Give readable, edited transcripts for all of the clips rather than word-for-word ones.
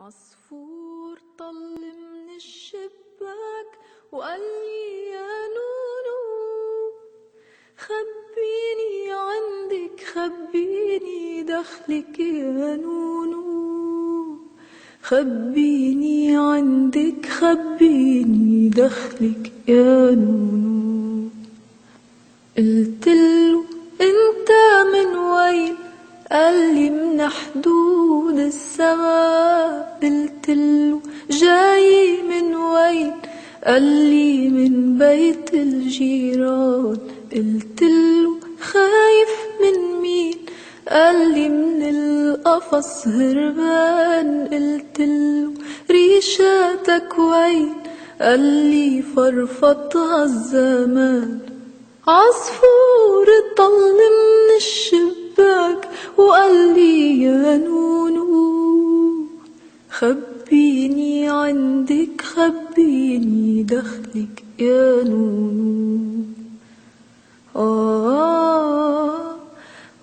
عصفور طل من الشباك وقال لي يا نونو خبيني عندك خبيني دخلك يا نونو خبيني عندك خبيني دخلك يا نونو. قلتله انت من وين؟ قالي من حدود السماء. قلتله جاي من وين؟ قالي من بيت الجيران. قلتله خايف من مين؟ قالي من القفص هربان. قلتله ريشاتك وين؟ قالي فرفضها الزمان. عصفور طل من الشباك وقال لي يا نونو خبيني عندك خبيني دخلك يا نونو. آه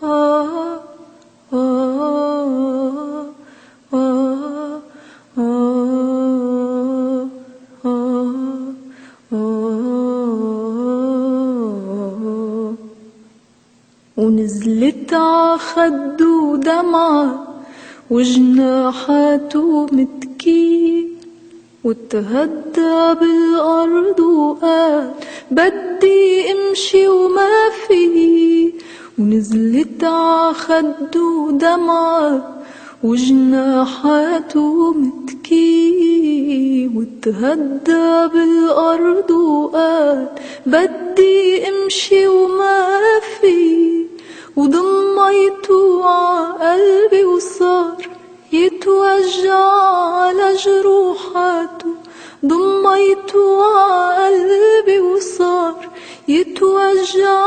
آه آه آه ونزلت عخده دمعة وجناحاته متكي وتهدى بالأرض وقال بدي امشي وما في. ونزلت عخده دمعة وجناحاته متكي وتهدى بالأرض وقال بدي امشي وما في. وضميته عقلبي وصار يتوجع على جروحاته. ضميته عقلبي وصار يتوجع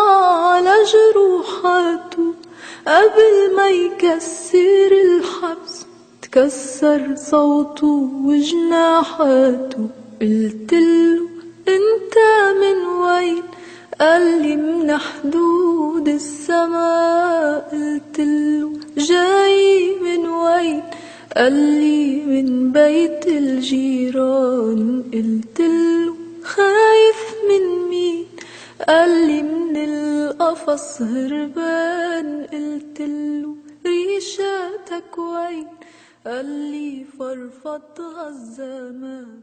على جروحاته. قبل ما يكسر الحبس تكسر صوته وجناحاته. قلتله انت من وين؟ قالي من حدود السماء. قلتله جاي من وين؟ قالي من بيت الجيران. قلتله خايف من مين؟ قالي من القفص هربان. قلتله ريشاتك وين؟ قالي فرفضها الزمان.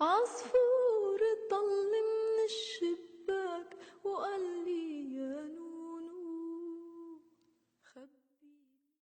عصفور طل من الشباك وقال لي يا نونو